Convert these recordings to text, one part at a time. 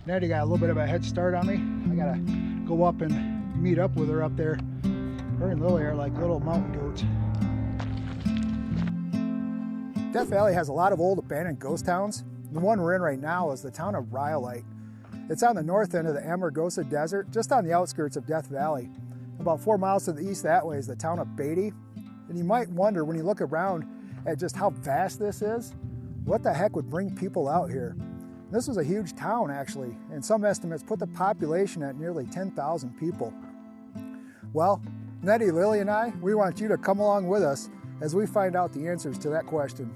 Netty got a little bit of a head start on me. I gotta go up and meet up with her up there. Her and Lily are like little mountain goats. Death Valley has a lot of old abandoned ghost towns. The one we're in right now is the town of Rhyolite. It's on the north end of the Amargosa Desert, just on the outskirts of Death Valley. About 4 miles to the east that way is the town of Beatty. And you might wonder when you look around at just how vast this is, what the heck would bring people out here? This was a huge town actually, and some estimates put the population at nearly 10,000 people. Well, Netty, Lily, and I, we want you to come along with us as we find out the answers to that question.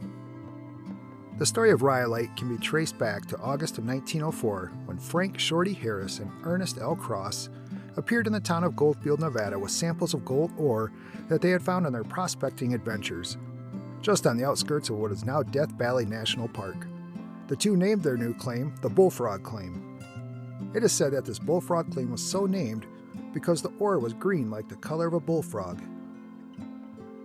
The story of Rhyolite can be traced back to August of 1904 when Frank Shorty Harris and Ernest L. Cross appeared in the town of Goldwell, Nevada with samples of gold ore that they had found on their prospecting adventures, just on the outskirts of what is now Death Valley National Park. The two named their new claim the Bullfrog Claim. It is said that this Bullfrog Claim was so named because the ore was green like the color of a bullfrog.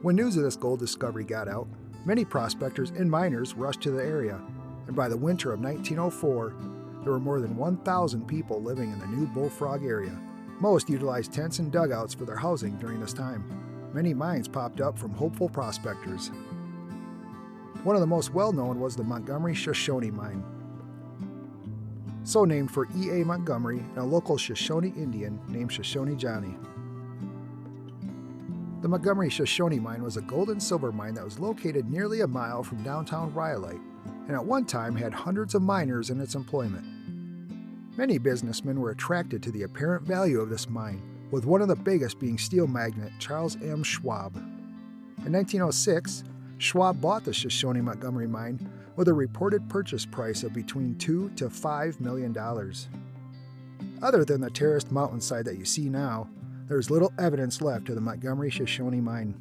When news of this gold discovery got out, many prospectors and miners rushed to the area, and by the winter of 1904, there were more than 1,000 people living in the new Bullfrog area. Most utilized tents and dugouts for their housing during this time. Many mines popped up from hopeful prospectors. One of the most well-known was the Montgomery-Shoshone mine, so named for E.A. Montgomery and a local Shoshone Indian named Shoshone Johnny. The Montgomery-Shoshone mine was a gold and silver mine that was located nearly a mile from downtown Rhyolite, and at one time had hundreds of miners in its employment. Many businessmen were attracted to the apparent value of this mine, with one of the biggest being steel magnate Charles M. Schwab. In 1906, Schwab bought the Shoshone Montgomery mine with a reported purchase price of between $2 to $5 million. Other than the terraced mountainside that you see now, there is little evidence left of the Montgomery-Shoshone mine.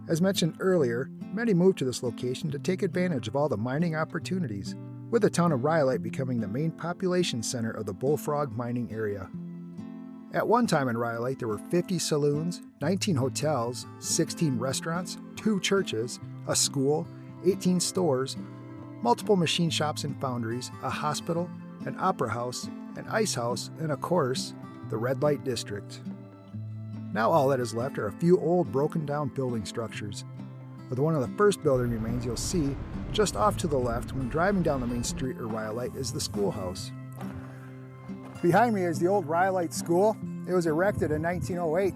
As mentioned earlier, many moved to this location to take advantage of all the mining opportunities, with the town of Rhyolite becoming the main population center of the Bullfrog mining area. At one time in Rhyolite, there were 50 saloons, 19 hotels, 16 restaurants, 2 churches, a school, 18 stores, multiple machine shops and foundries, a hospital, an opera house, an ice house, and of course, the Red Light District. Now all that is left are a few old broken down building structures, with one of the first building remains you'll see just off to the left when driving down the main street of Rhyolite is the schoolhouse. Behind me is the old Rhyolite School. It was erected in 1908.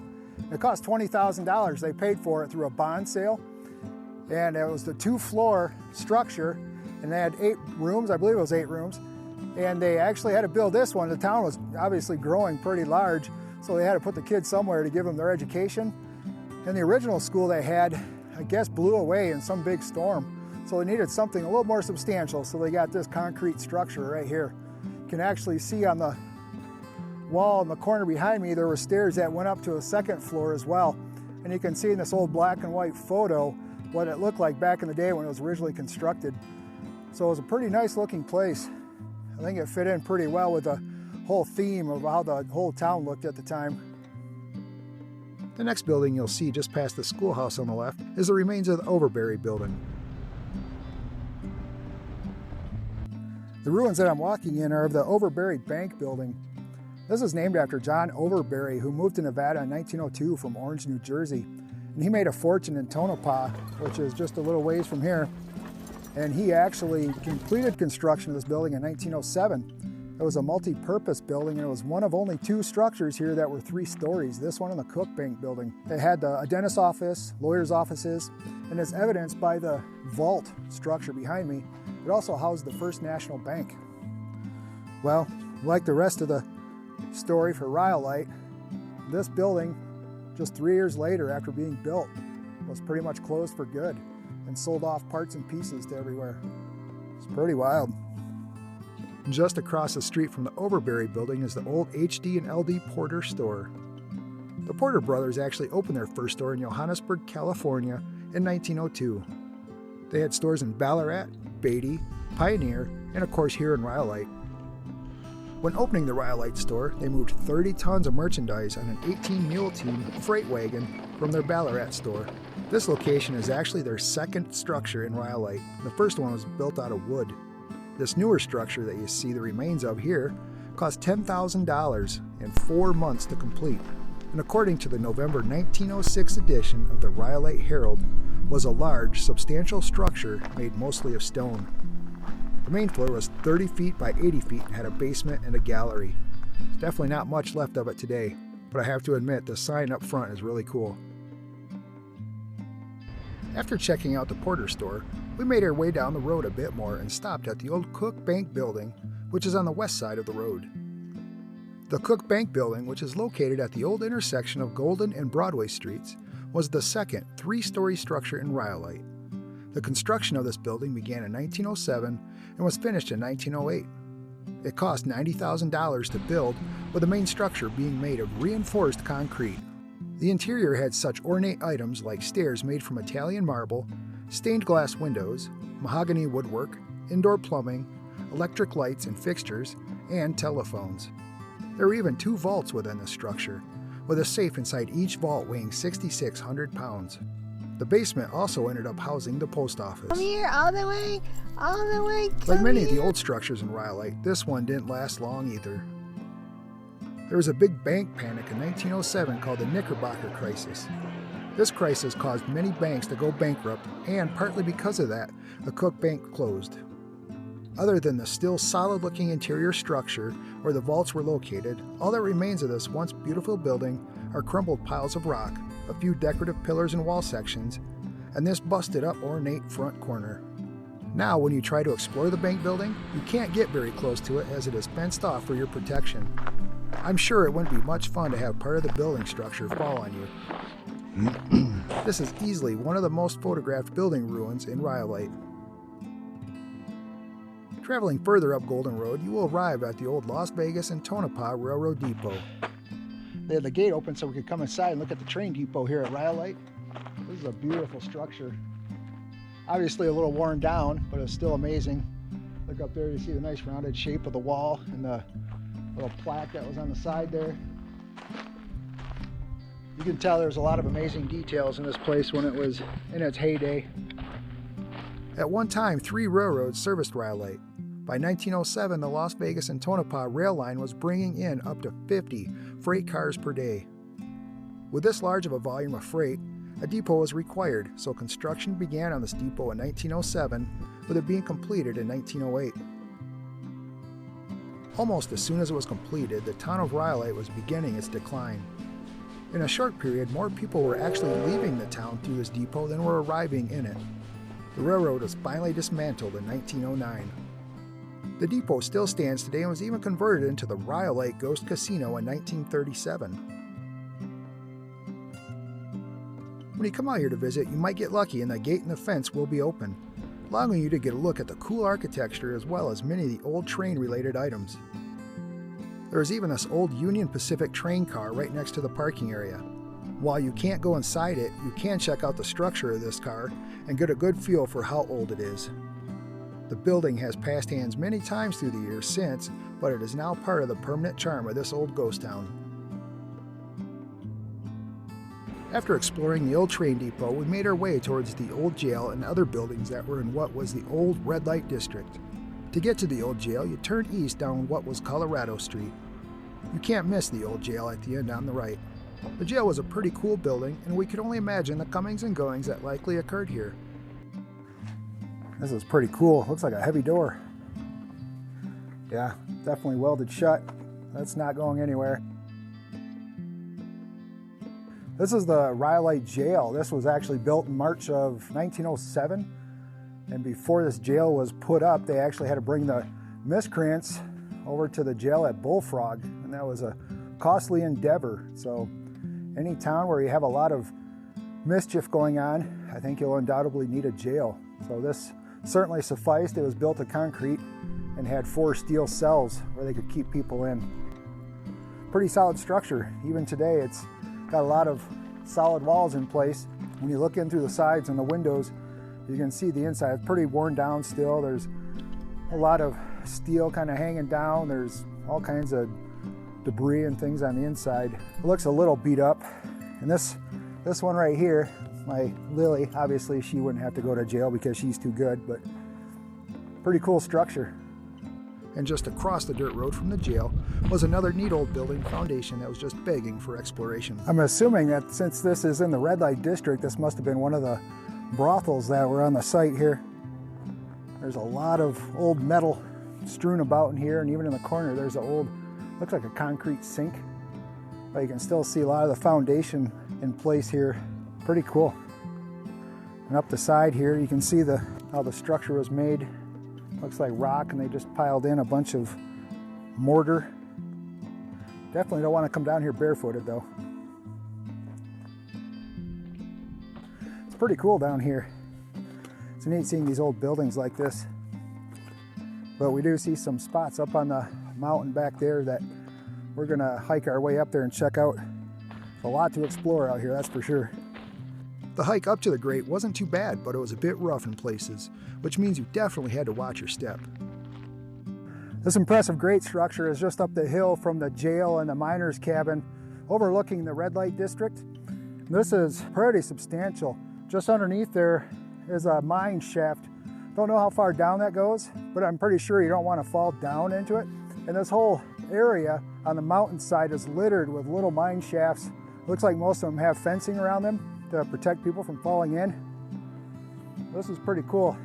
It cost $20,000. They paid for it through a bond sale, and it was the 2-floor structure, and they had 8 rooms, I believe it was 8 rooms. And they actually had to build this one. The town was obviously growing pretty large, so they had to put the kids somewhere to give them their education. And the original school they had, I guess, blew away in some big storm. So they needed something a little more substantial, so they got this concrete structure right here. You can actually see on the wall in the corner behind me, there were stairs that went up to a 2nd floor as well. And you can see in this old black and white photo what it looked like back in the day when it was originally constructed. So it was a pretty nice looking place. I think it fit in pretty well with the whole theme of how the whole town looked at the time. The next building you'll see just past the schoolhouse on the left is the remains of the Overberry building. The ruins that I'm walking in are of the Overberry Bank building. This is named after John Overberry, who moved to Nevada in 1902 from Orange, New Jersey. And he made a fortune in Tonopah, which is just a little ways from here. And he actually completed construction of this building in 1907. It was a multi-purpose building, and it was one of only 2 structures here that were 3 stories, this one and the Cook Bank building. It had a dentist's office, lawyer's offices, and as evidenced by the vault structure behind me, it also housed the First National Bank. Well, like the rest of the story for Rhyolite, this building, just 3 years later after being built, was pretty much closed for good and sold off parts and pieces to everywhere. It's pretty wild. Just across the street from the Overberry building is the old HD and LD Porter store. The Porter brothers actually opened their first store in Johannesburg, California in 1902. They had stores in Ballarat, Beatty, Pioneer, and of course here in Rhyolite. When opening the Rhyolite store, they moved 30 tons of merchandise on an 18-mule team freight wagon from their Ballarat store. This location is actually their second structure in Rhyolite. The first one was built out of wood. This newer structure that you see the remains of here cost $10,000 and 4 months to complete, and according to the November 1906 edition of the Rhyolite Herald, was a large, substantial structure made mostly of stone. The main floor was 30 feet by 80 feet and had a basement and a gallery. There's definitely not much left of it today, but I have to admit the sign up front is really cool. After checking out the Porter store, we made our way down the road a bit more and stopped at the old Cook Bank building, which is on the west side of the road. The Cook Bank building, which is located at the old intersection of Golden and Broadway streets, was the second 3-story structure in Rhyolite. The construction of this building began in 1907 and was finished in 1908. It cost $90,000 to build, with the main structure being made of reinforced concrete. The interior had such ornate items like stairs made from Italian marble, stained glass windows, mahogany woodwork, indoor plumbing, electric lights and fixtures, and telephones. There were even 2 vaults within the structure, with a safe inside each vault weighing 6,600 pounds. The basement also ended up housing the post office. Come here, all the way, Like many of the old structures in Rhyolite, this one didn't last long either. There was a big bank panic in 1907 called the Knickerbocker Crisis. This crisis caused many banks to go bankrupt, and partly because of that, the Cook Bank closed. Other than the still solid-looking interior structure where the vaults were located, all that remains of this once beautiful building are crumbled piles of rock, a few decorative pillars and wall sections, and this busted-up ornate front corner. Now, when you try to explore the bank building, you can't get very close to it as it is fenced off for your protection. I'm sure it wouldn't be much fun to have part of the building structure fall on you. This is easily one of the most photographed building ruins in Rhyolite. Traveling further up Golden Road, you will arrive at the old Las Vegas and Tonopah Railroad Depot. They had the gate open so we could come inside and look at the train depot here at Rhyolite. This is a beautiful structure. Obviously a little worn down, but it's still amazing. Look up there, you see the nice rounded shape of the wall and the little plaque that was on the side there. You can tell there's a lot of amazing details in this place when it was in its heyday. At one time, 3 railroads serviced Rhyolite. By 1907, the Las Vegas and Tonopah rail line was bringing in up to 50 freight cars per day. With this large of a volume of freight, a depot was required, so construction began on this depot in 1907, with it being completed in 1908. Almost as soon as it was completed, the town of Rhyolite was beginning its decline. In a short period, more people were actually leaving the town through this depot than were arriving in it. The railroad was finally dismantled in 1909. The depot still stands today and was even converted into the Rhyolite Ghost Casino in 1937. When you come out here to visit, you might get lucky and the gate and the fence will be open, allowing you to get a look at the cool architecture as well as many of the old train-related items. There is even this old Union Pacific train car right next to the parking area. While you can't go inside it, you can check out the structure of this car and get a good feel for how old it is. The building has passed hands many times through the years since, but it is now part of the permanent charm of this old ghost town. After exploring the old train depot, we made our way towards the old jail and other buildings that were in what was the old red light district. To get to the old jail, you turn east down what was Colorado Street. You can't miss the old jail at the end on the right. The jail was a pretty cool building, and we could only imagine the comings and goings that likely occurred here. This is pretty cool. Looks like a heavy door. Yeah, definitely welded shut. That's not going anywhere. This is the Rhyolite Jail. This was actually built in March of 1907. And before this jail was put up, they actually had to bring the miscreants over to the jail at Bullfrog. And that was a costly endeavor. So any town where you have a lot of mischief going on, I think you'll undoubtedly need a jail. So this certainly sufficed. It was built of concrete and had 4 steel cells where they could keep people in. Pretty solid structure. Even today, it's got a lot of solid walls in place. When you look in through the sides and the windows, you can see the inside. It's pretty worn down still. There's a lot of steel kind of hanging down. There's all kinds of debris and things on the inside. It looks a little beat up. And this one right here, my Lily, obviously she wouldn't have to go to jail because she's too good, but pretty cool structure. And just across the dirt road from the jail was another neat old building foundation that was just begging for exploration. I'm assuming that since this is in the red light district, this must have been one of the brothels that were on the site here. There's a lot of old metal strewn about in here, and even in the corner there's an old, looks like a concrete sink. But you can still see a lot of the foundation in place here. Pretty cool. And up the side here you can see how the structure was made. Looks like rock, and they just piled in a bunch of mortar. Definitely don't want to come down here barefooted though. It's pretty cool down here. It's neat seeing these old buildings like this. But we do see some spots up on the mountain back there that we're gonna hike our way up there and check out. A lot to explore out here, that's for sure. The hike up to the grate wasn't too bad, but it was a bit rough in places, which means you definitely had to watch your step. This impressive grate structure is just up the hill from the jail and the miners' cabin, overlooking the red light district. This is pretty substantial. Just underneath there is a mine shaft. Don't know how far down that goes, but I'm pretty sure you don't want to fall down into it. And this whole area on the mountainside is littered with little mine shafts. Looks like most of them have fencing around them to protect people from falling in. This is pretty cool.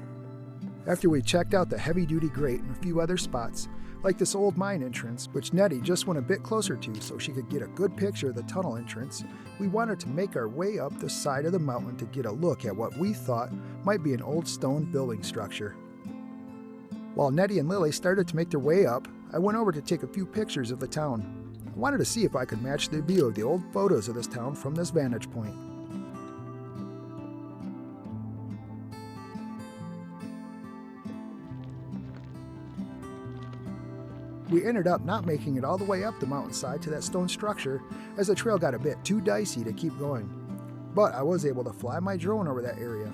After we checked out the heavy-duty grate and a few other spots, like this old mine entrance, which Netty just went a bit closer to so she could get a good picture of the tunnel entrance, we wanted to make our way up the side of the mountain to get a look at what we thought might be an old stone building structure. While Netty and Lily started to make their way up, I went over to take a few pictures of the town. I wanted to see if I could match the view of the old photos of this town from this vantage point. We ended up not making it all the way up the mountainside to that stone structure, as the trail got a bit too dicey to keep going. But I was able to fly my drone over that area.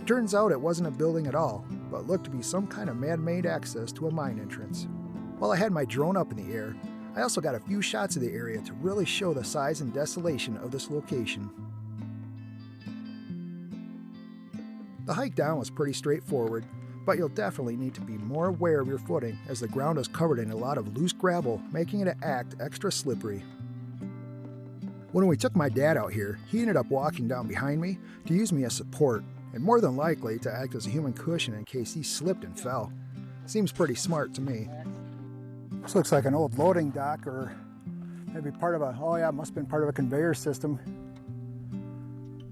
Turns out it wasn't a building at all, but looked to be some kind of man-made access to a mine entrance. While I had my drone up in the air, I also got a few shots of the area to really show the size and desolation of this location. The hike down was pretty straightforward, but you'll definitely need to be more aware of your footing as the ground is covered in a lot of loose gravel, making it act extra slippery. When we took my dad out here, he ended up walking down behind me to use me as support, and more than likely to act as a human cushion in case he slipped and fell. Seems pretty smart to me. This looks like an old loading dock, or maybe part of a, oh yeah, it must have been part of a conveyor system.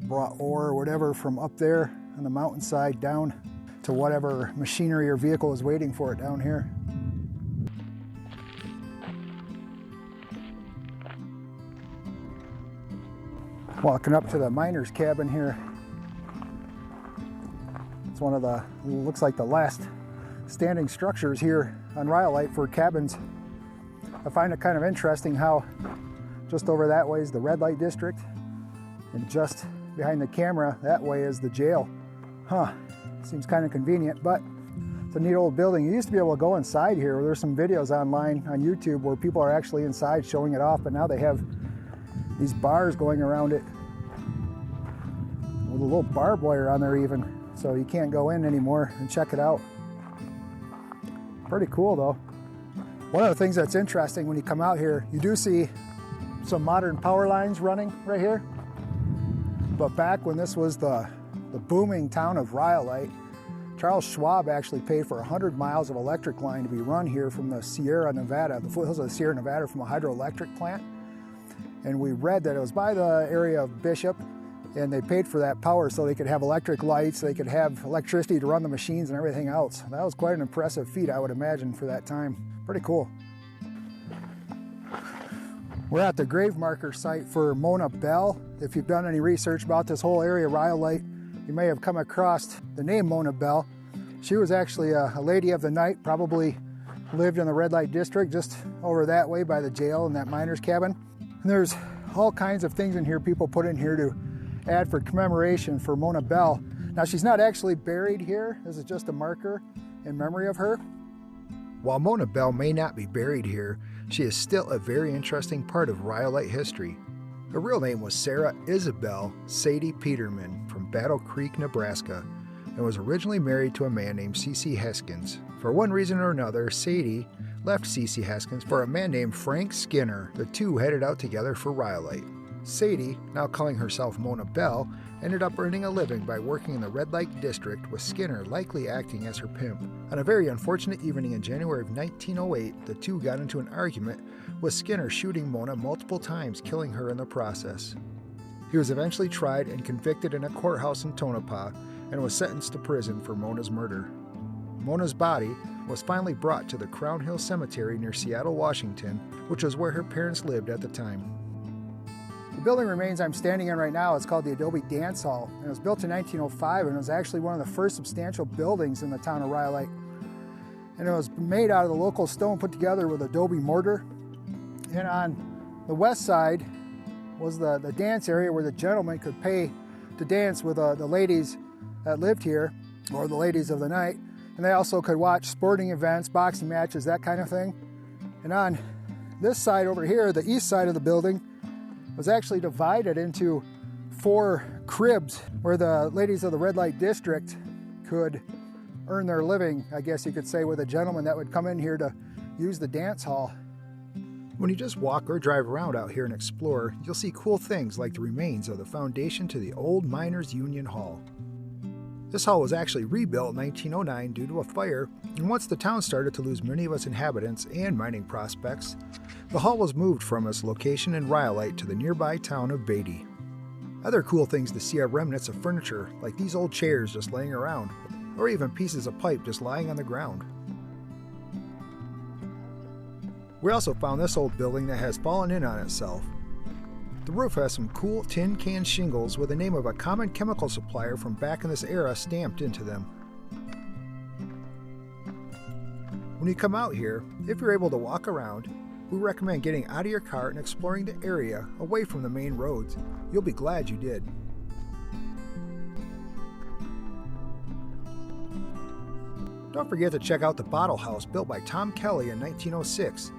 Brought ore or whatever from up there on the mountainside down to whatever machinery or vehicle is waiting for it down here. Walking up to the miner's cabin here. It's one of the, looks like the last standing structures here on Rhyolite for cabins. I find it kind of interesting how just over that way is the red light district, and just behind the camera that way is the jail. Huh. Seems kind of convenient, but it's a neat old building. You used to be able to go inside here. There's some videos online on YouTube where people are actually inside showing it off, but now they have these bars going around it with a little barbed wire on there even, so you can't go in anymore and check it out. Pretty cool though. One of the things that's interesting when you come out here, you do see some modern power lines running right here, but back when this was the booming town of Rhyolite, Charles Schwab actually paid for 100 miles of electric line to be run here from the Sierra Nevada, the foothills of the Sierra Nevada, from a hydroelectric plant. And we read that it was by the area of Bishop, and they paid for that power so they could have electric lights, they could have electricity to run the machines and everything else. That was quite an impressive feat, I would imagine, for that time. Pretty cool. We're at the grave marker site for Mona Bell. If you've done any research about this whole area, Rhyolite, you may have come across the name Mona Bell. She was actually a lady of the night, probably lived in the red light district just over that way by the jail and that miner's cabin. And there's all kinds of things in here people put in here to add for commemoration for Mona Bell. Now, she's not actually buried here. This is just a marker in memory of her. While Mona Bell may not be buried here, she is still a very interesting part of Rhyolite history. Her real name was Sarah Isabel Sadie Peterman from Battle Creek, Nebraska, and was originally married to a man named C.C. Heskins. For one reason or another, Sadie left C.C. Heskins for a man named Frank Skinner. The two headed out together for Rhyolite. Sadie, now calling herself Mona Bell, ended up earning a living by working in the red light district, with Skinner likely acting as her pimp. On a very unfortunate evening in January of 1908, the two got into an argument, with Skinner shooting Mona multiple times, killing her in the process. He was eventually tried and convicted in a courthouse in Tonopah and was sentenced to prison for Mona's murder. Mona's body was finally brought to the Crown Hill Cemetery near Seattle, Washington, which was where her parents lived at the time. The building remains I'm standing in right now. It's called the Adobe Dance Hall, and it was built in 1905, and it was actually one of the first substantial buildings in the town of Rhyolite. And it was made out of the local stone put together with adobe mortar. And on the west side was the dance area where the gentlemen could pay to dance with the ladies that lived here, or the ladies of the night. And they also could watch sporting events, boxing matches, that kind of thing. And on this side over here, the east side of the building, was actually divided into 4 cribs where the ladies of the red light district could earn their living, I guess you could say, with a gentleman that would come in here to use the dance hall. When you just walk or drive around out here and explore, you'll see cool things like the remains of the foundation to the old Miners Union Hall. This hall was actually rebuilt in 1909 due to a fire, and once the town started to lose many of its inhabitants and mining prospects, the hall was moved from its location in Rhyolite to the nearby town of Beatty. Other cool things to see are remnants of furniture, like these old chairs just laying around, or even pieces of pipe just lying on the ground. We also found this old building that has fallen in on itself. The roof has some cool tin can shingles with the name of a common chemical supplier from back in this era stamped into them. When you come out here, if you're able to walk around, we recommend getting out of your car and exploring the area away from the main roads. You'll be glad you did. Don't forget to check out the bottle house built by Tom Kelly in 1906.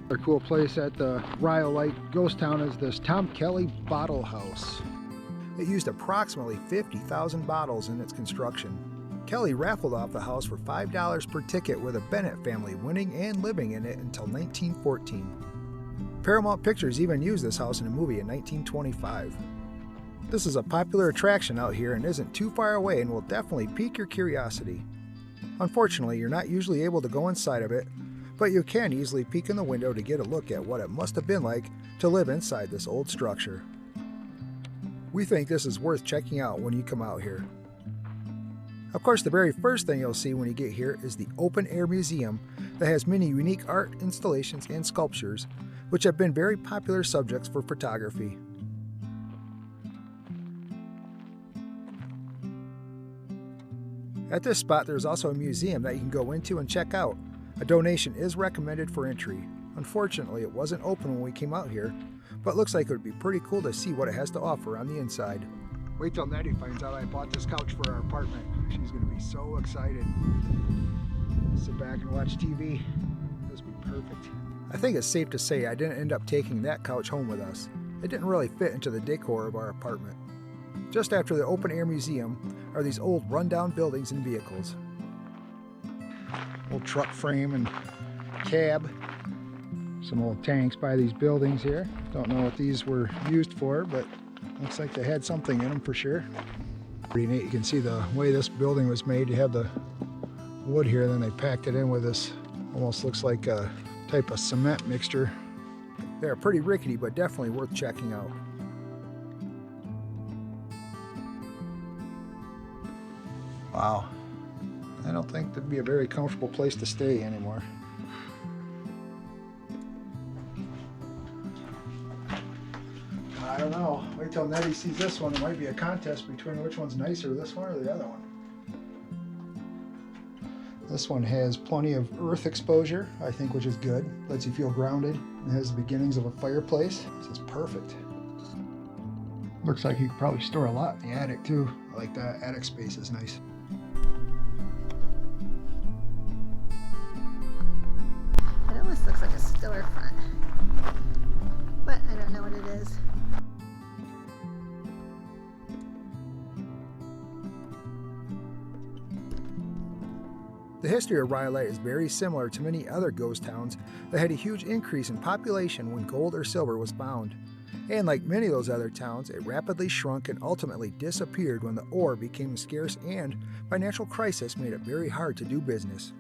Another cool place at the Rhyolite ghost town is this Tom Kelly bottle house. It used approximately 50,000 bottles in its construction. Kelly raffled off the house for $5 per ticket, with a Bennett family winning and living in it until 1914. Paramount Pictures even used this house in a movie in 1925. This is a popular attraction out here and isn't too far away and will definitely pique your curiosity. Unfortunately, you're not usually able to go inside of it, but you can easily peek in the window to get a look at what it must have been like to live inside this old structure. We think this is worth checking out when you come out here. Of course, the very first thing you'll see when you get here is the Open Air Museum that has many unique art installations and sculptures, which have been very popular subjects for photography. At this spot, there's also a museum that you can go into and check out. A donation is recommended for entry. Unfortunately, it wasn't open when we came out here, but looks like it would be pretty cool to see what it has to offer on the inside. Wait till Netty finds out I bought this couch for our apartment. She's going to be so excited. Sit back and watch TV. This would be perfect. I think it's safe to say I didn't end up taking that couch home with us. It didn't really fit into the decor of our apartment. Just after the Open Air Museum are these old rundown buildings and vehicles. Old truck frame and cab. Some old tanks by these buildings here. Don't know what these were used for, but looks like they had something in them for sure. Pretty neat. You can see the way this building was made. You have the wood here, then they packed it in with this, almost looks like a type of cement mixture. They're pretty rickety, but definitely worth checking out. Wow. I don't think that'd be a very comfortable place to stay anymore. I don't know. Wait till Netty sees this one. It might be a contest between which one's nicer, this one or the other one. This one has plenty of earth exposure, I think, which is good. Lets you feel grounded. It has the beginnings of a fireplace. This is perfect. Looks like you could probably store a lot in the attic too. I like that. Attic space is nice. It almost looks like a store front, but I don't know what it is. history of Rhyolite is very similar to many other ghost towns that had a huge increase in population when gold or silver was found. And like many of those other towns, it rapidly shrunk and ultimately disappeared when the ore became scarce and financial crisis made it very hard to do business.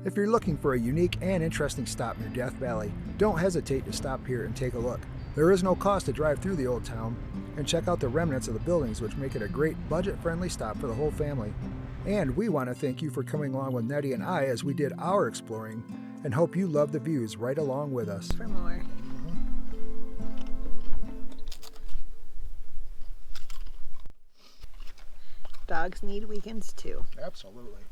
If you're looking for a unique and interesting stop near Death Valley, don't hesitate to stop here and take a look. There is no cost to drive through the old town and check out the remnants of the buildings, which make it a great budget-friendly stop for the whole family. And we want to thank you for coming along with Netty and I as we did our exploring, and hope you love the views right along with us. For more. Dogs need weekends too. Absolutely.